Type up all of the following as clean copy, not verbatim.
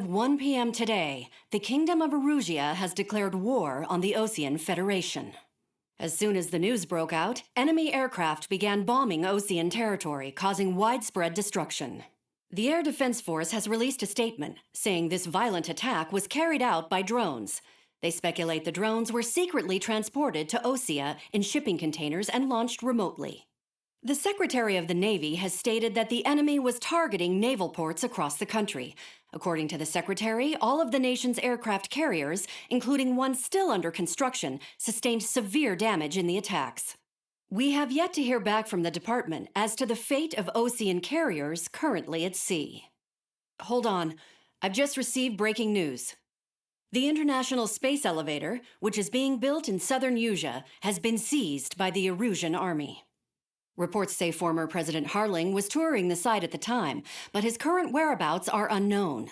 1 p.m. today, the Kingdom of Erusia has declared war on the Osean Federation. As soon as the news broke out, enemy aircraft began bombing Osean territory, causing widespread destruction. The Air Defense Force has released a statement saying this violent attack was carried out by drones. They speculate the drones were secretly transported to Osea in shipping containers and launched remotely. The Secretary of the Navy has stated that the enemy was targeting naval ports across the country. According to the Secretary, all of the nation's aircraft carriers, including one still under construction, sustained severe damage in the attacks. We have yet to hear back from the department as to the fate of Osean carriers currently at sea. Hold on, I've just received breaking news. The International Space Elevator, which is being built in southern Usea, has been seized by the Erusian army. Reports say former President Harling was touring the site at the time, but his current whereabouts are unknown.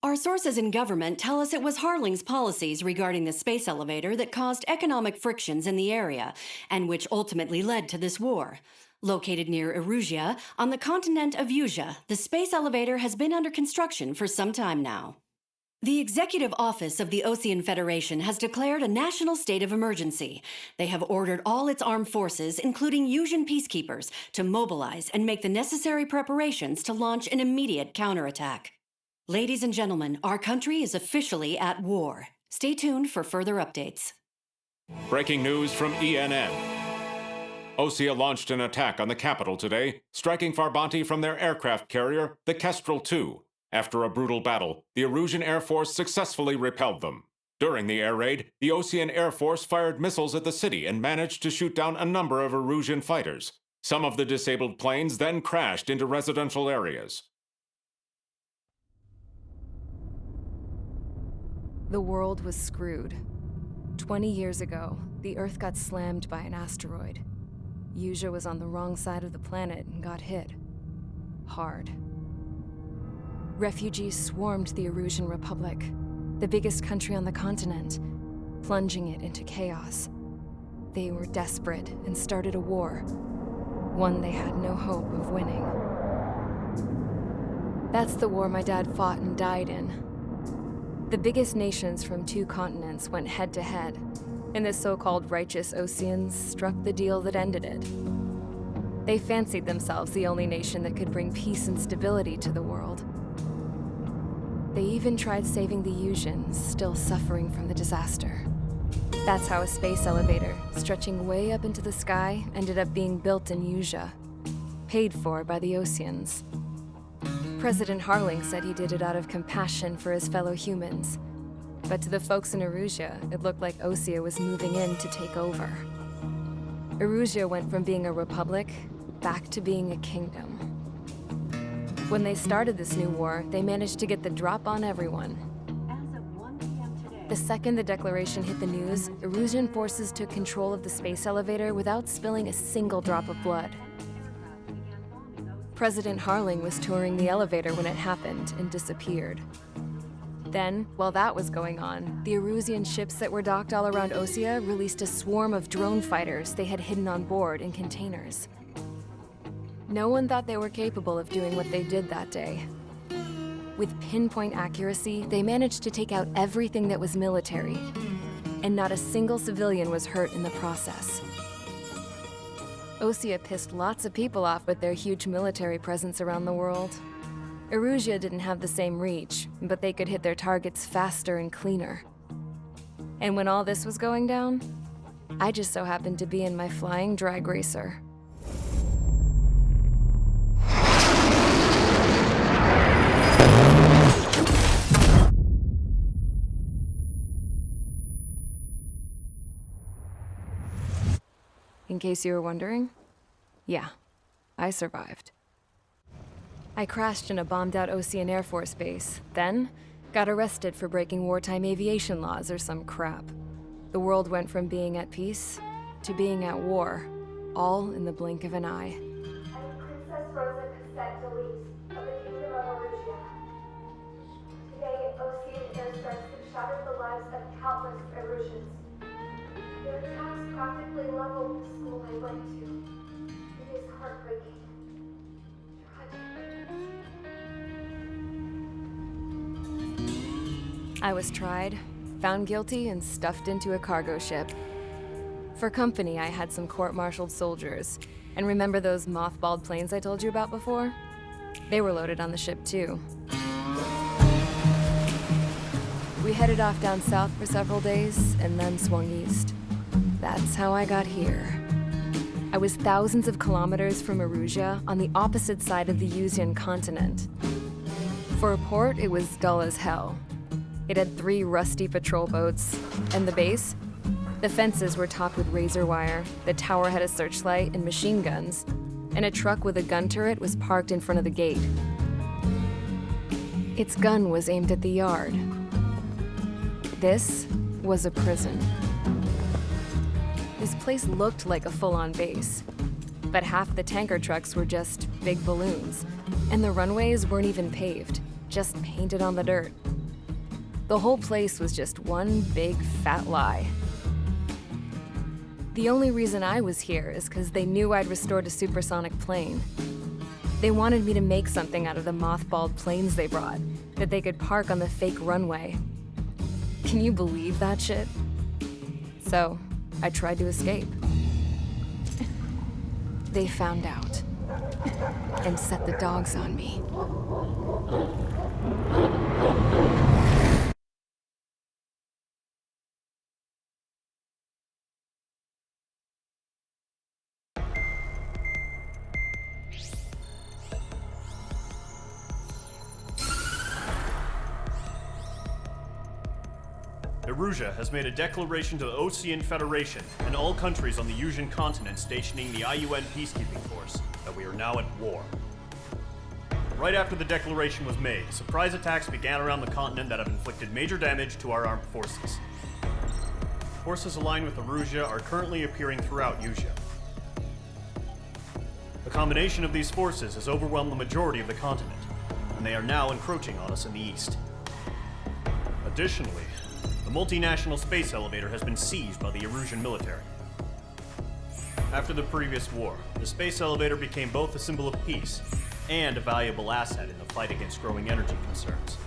Our sources in government tell us it was Harling's policies regarding the space elevator that caused economic frictions in the area, and which ultimately led to this war. Located near Erusia, on the continent of Usea, the space elevator has been under construction for some time now. The Executive Office of the Osean Federation has declared a national state of emergency. They have ordered all its armed forces, including Usian peacekeepers, to mobilize and make the necessary preparations to launch an immediate counterattack. Ladies and gentlemen, our country is officially at war. Stay tuned for further updates. Breaking news from ENN. Osea launched an attack on the capital today, striking Farbanti from their aircraft carrier, the Kestrel II. After a brutal battle, the Erusian Air Force successfully repelled them. During the air raid, the Osean Air Force fired missiles at the city and managed to shoot down a number of Erusian fighters. Some of the disabled planes then crashed into residential areas. The world was screwed. 20 years ago, the Earth got slammed by an asteroid. Usea was on the wrong side of the planet and got hit. Hard. Refugees swarmed the Erusian Republic, the biggest country on the continent, plunging it into chaos. They were desperate and started a war, one they had no hope of winning. That's the war my dad fought and died in. The biggest nations from 2 continents went head-to-head, and the so-called righteous Oseans struck the deal that ended it. They fancied themselves the only nation that could bring peace and stability to the world. They even tried saving the Usians, still suffering from the disaster. That's how a space elevator, stretching way up into the sky, ended up being built in Usea, paid for by the Oseans. President Harling said he did it out of compassion for his fellow humans. But to the folks in Erusia, it looked like Osea was moving in to take over. Erusia went from being a republic back to being a kingdom. When they started this new war, they managed to get the drop on everyone. As of 1 p.m. today, The second the declaration hit the news, Erusian forces took control of the space elevator without spilling a single drop of blood. President Harling was touring the elevator when it happened and disappeared. Then, while that was going on, the Erusian ships that were docked all around Osea released a swarm of drone fighters they had hidden on board in containers. No one thought they were capable of doing what they did that day. With pinpoint accuracy, they managed to take out everything that was military, and not a single civilian was hurt in the process. Osea pissed lots of people off with their huge military presence around the world. Erusia didn't have the same reach, but they could hit their targets faster and cleaner. And when all this was going down, I just so happened to be in my flying drag racer. In case you were wondering, yeah, I survived. I crashed in a bombed-out Osean Air Force base, then got arrested for breaking wartime aviation laws or some crap. The world went from being at peace to being at war, all in the blink of an eye. I am Princess Rosa Cassette Delise of the Kingdom of Erusia. Today, Osean airstrikes have shattered the lives of countless Erusians. Their attacks practically leveled the school I went to. It is heartbreaking. Tragic. I was tried, found guilty, and stuffed into a cargo ship. For company, I had some court-martialed soldiers. And remember those mothballed planes I told you about before? They were loaded on the ship too. We headed off down south for several days, and then swung east. That's how I got here. I was thousands of kilometers from Erusia, on the opposite side of the Yuzian continent. For a port, it was dull as hell. It had 3 rusty patrol boats, and the base? The fences were topped with razor wire, the tower had a searchlight and machine guns, and a truck with a gun turret was parked in front of the gate. Its gun was aimed at the yard. This was a prison. This place looked like a full-on base, but half the tanker trucks were just big balloons, and the runways weren't even paved, just painted on the dirt. The whole place was just one big fat lie. The only reason I was here is because they knew I'd restored a supersonic plane. They wanted me to make something out of the mothballed planes they brought, that they could park on the fake runway. Can you believe that shit? So, I tried to escape. They found out, and set the dogs on me. Erusia has made a declaration to the Osean Federation and all countries on the Yuzian continent stationing the IUN peacekeeping force that we are now at war. Right after the declaration was made, surprise attacks began around the continent that have inflicted major damage to our armed forces. Forces aligned with Erusia are currently appearing throughout Yusia. The combination of these forces has overwhelmed the majority of the continent, and they are now encroaching on us in the east. Additionally, the multinational space elevator has been seized by the Erusian military. After the previous war, the space elevator became both a symbol of peace and a valuable asset in the fight against growing energy concerns.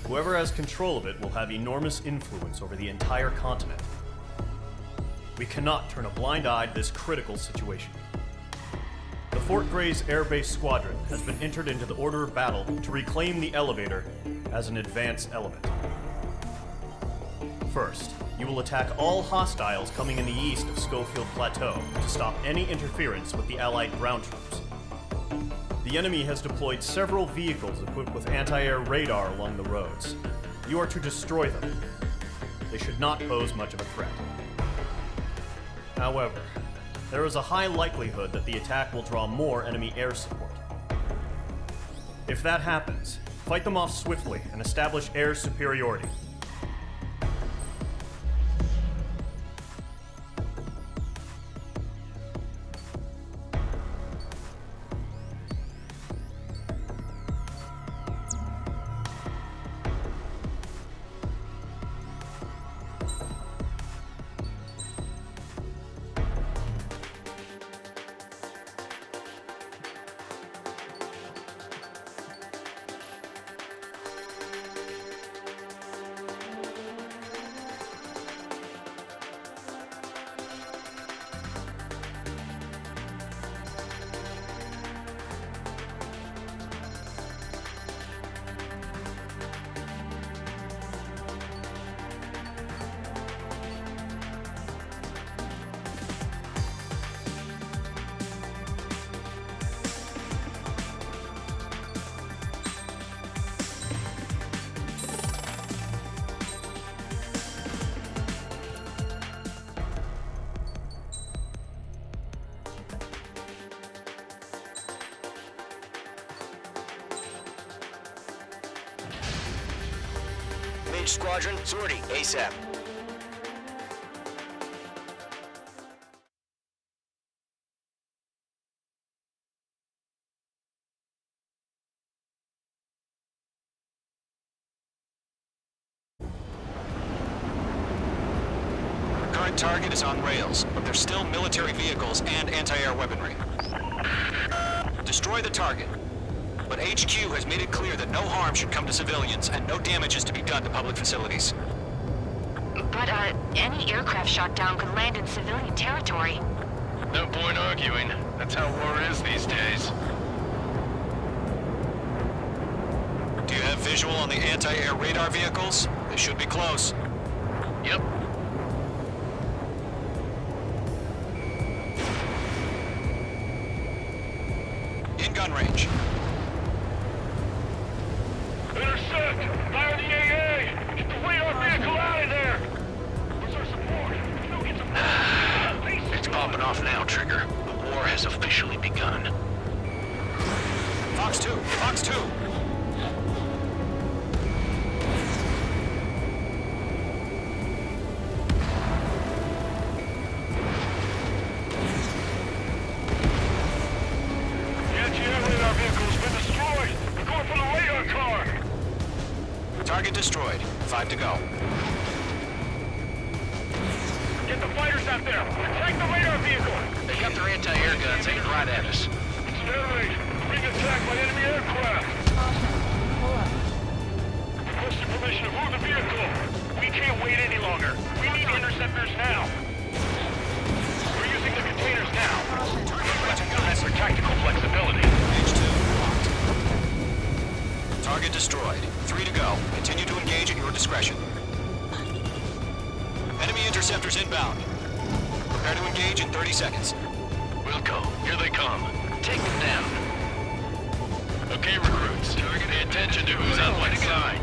Whoever has control of it will have enormous influence over the entire continent. We cannot turn a blind eye to this critical situation. The Fort Grays Air Base Squadron has been entered into the order of battle to reclaim the elevator as an advance element. First, you will attack all hostiles coming in the east of Schofield Plateau to stop any interference with the Allied ground troops. The enemy has deployed several vehicles equipped with anti-air radar along the roads. You are to destroy them. They should not pose much of a threat. However, there is a high likelihood that the attack will draw more enemy air support. If that happens, fight them off swiftly and establish air superiority. Mage Squadron, sortie, ASAP. Current target is on rails, but there's still military vehicles and anti-air weaponry. Destroy the target. but HQ has made it clear that no harm should come to civilians and no damage is to be done to public facilities. But, any aircraft shot down could land in civilian territory. No point arguing. That's how war is these days. Do you have visual on the anti-air radar vehicles? They should be close. Yep. In gun range. Intercept! Fire the AA! Get the radar vehicle out of there! Where's our support? No, get some... It's popping off now, Trigger. The war has officially begun. Fox 2! Fox 2! Radar vehicle's been destroyed! We're going for the radar car! Target destroyed. 5 to go. Get the fighters out there! Attack the radar vehicle! They got their anti-air guns aimed right at us. Air raid! Being attacked by enemy aircraft! Requesting permission to move the vehicle! We can't wait any longer! We need interceptors now! We're using the containers now! Guns for tactical flexibility! Page 2. Locked. Target destroyed. 3 to go. Continue to engage at your discretion. Enemy interceptors inbound. Prepare to engage in 30 seconds. Wilco, here they come. Take them down. Okay, recruits. Pay attention to who's on what side.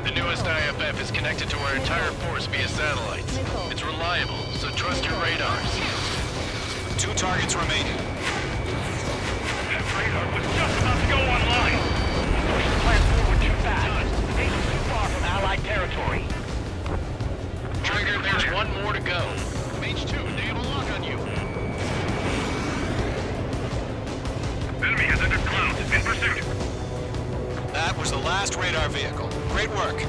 The newest IFF is connected to our entire force via satellites. It's reliable, so trust your radars. 2 targets remaining. That radar was just about to go online. Push the plan forward too fast. It's too far from Allied territory. Trigger, there's one more to go. Mage 2, they have a lock on you. Enemy has entered cloud. In pursuit. That was the last radar vehicle. Great work.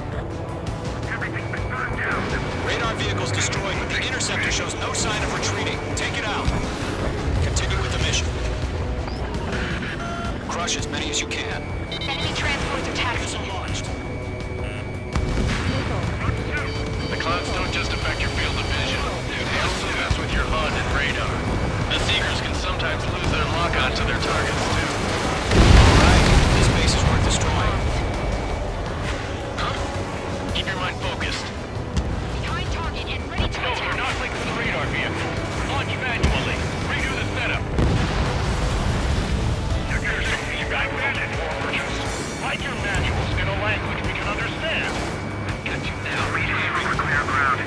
Everything's been burned down. Radar vehicle's destroyed, but the interceptor shows no sign of retreating. Take it out. Continue with the mission. Crush as many as you can. Enemy transports are taxiing. Launched. The clouds don't just affect your field of vision. They also mess with your HUD and radar. The Seekers can sometimes lose their lock-on to their targets, too. Alright, this base is worth destroying. Huh? Keep your mind focused. Behind target and ready to No, they're attack. not linked to the radar vehicle. Launch manually. Redo the setup. You got bandit formations. Write your manuals in a language we can understand. Got you now. Reading for clear ground.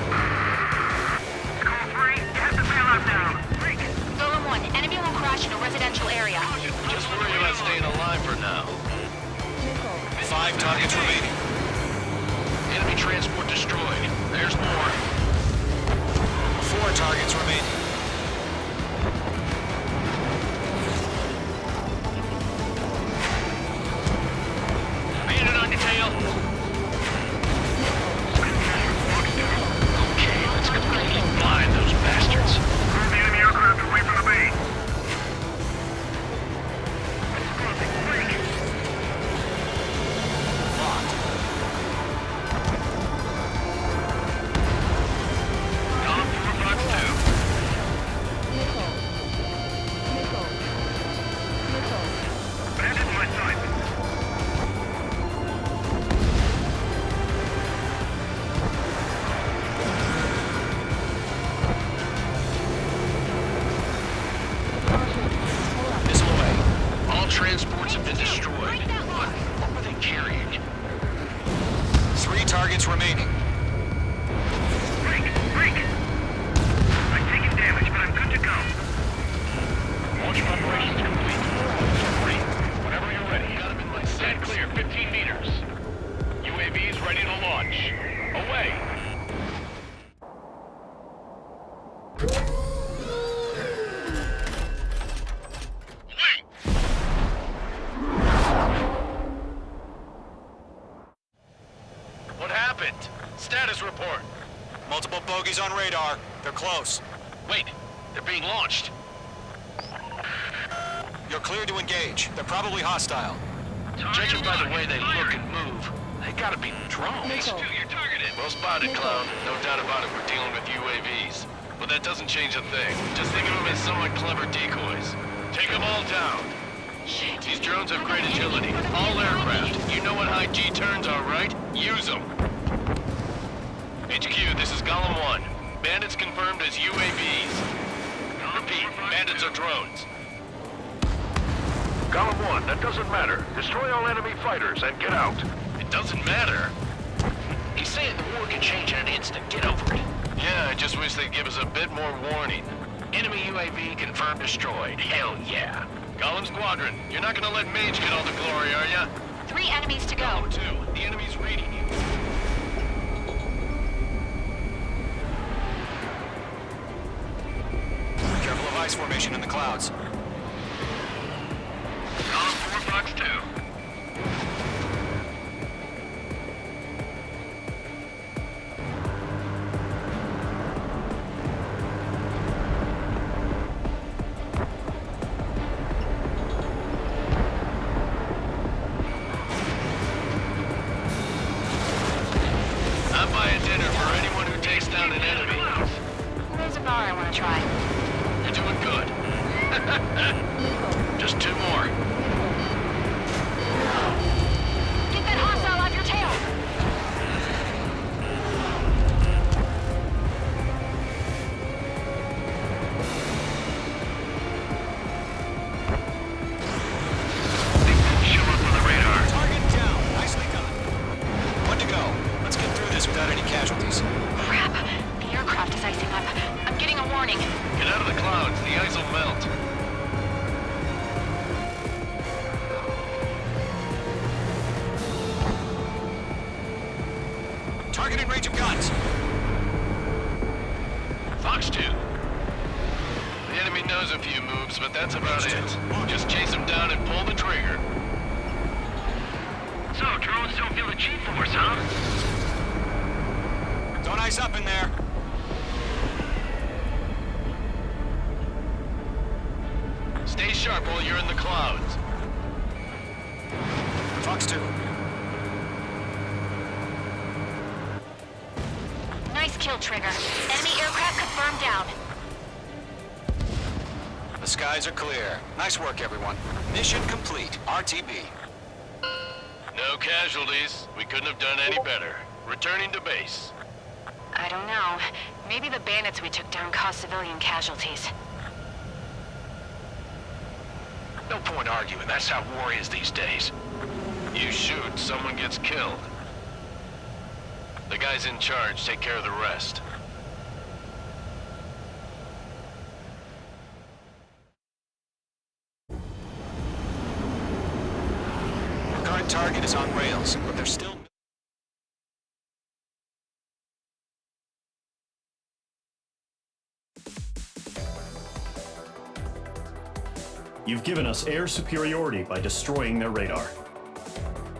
Call 3, you have to bail out now. Freak. Golem 1, enemy will crash in a residential area. Just worry about staying alive for now. 5 targets remaining. Enemy transport destroyed. There's more. 4 targets remaining. Bandit on your tail. Okay, let's completely blind those bastards. Move the enemy aircraft away from the base. Locked. Tom, Fox 2. Bandit my sight. Missile away. All transports have been destroyed. What were they carrying? 3 targets remaining. Break! Break! I'm taking damage, but I'm good to go. Launch preparations complete. Free. Whenever you're ready. Got him in my sight. Clear, 15 meters. UAVs ready to launch. Away! What happened? Status report. Multiple bogies on radar. They're close. Wait, they're being launched. You're cleared to engage. They're probably hostile. Judging by the way they look and move, they gotta be drones. You're targeted. Well spotted, clown. No doubt about it, we're dealing with UAVs. But that doesn't change a thing. Just think of them as somewhat clever decoys. Take them all down. These drones have great agility. All aircraft. You know what high G turns are, right? Use them. HQ, this is Golem 1. Bandits confirmed as UAVs. Repeat, bandits are drones. Golem 1, that doesn't matter. Destroy all enemy fighters and get out. It doesn't matter. He's saying the war can change in an instant. Get over it. Yeah, I just wish they'd give us a bit more warning. Enemy UAV confirmed destroyed. Hell yeah. Golem Squadron, you're not gonna let Mage get all the glory, are ya? 3 enemies to go. Golem 2, the enemy's reading you. Careful of ice formation in the clouds. Golem 4, Fox 2. I'm buying dinner for anyone who takes down an enemy. There's a bar I want to try. You're doing good. Just 2 more. Get that hostile off your tail! Show up on the radar. Target down. Nicely done. One to go. Let's get through this without any casualties. Crap! The aircraft is icing up. I'm getting a warning. Get out of the clouds, the ice will melt. Target in range of guns. Fox 2. The enemy knows a few moves, but that's about it. Just chase him down and pull the trigger. So, drones don't feel the G-force, huh? Don't ice up in there. Stay sharp while you're in the clouds. Fox 2. Nice kill, Trigger. Enemy aircraft confirmed down. The skies are clear. Nice work, everyone. Mission complete. RTB. No casualties. We couldn't have done any better. Returning to base. I don't know. Maybe the bandits we took down caused civilian casualties. No point arguing. That's how war is these days. You shoot, someone gets killed. The guys in charge take care of the rest. Current target is on rails, but they're still... You've given us air superiority by destroying their radar.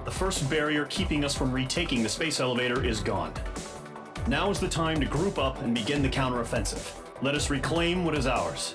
The first barrier keeping us from retaking the space elevator is gone. Now is the time to group up and begin the counteroffensive. Let us reclaim what is ours.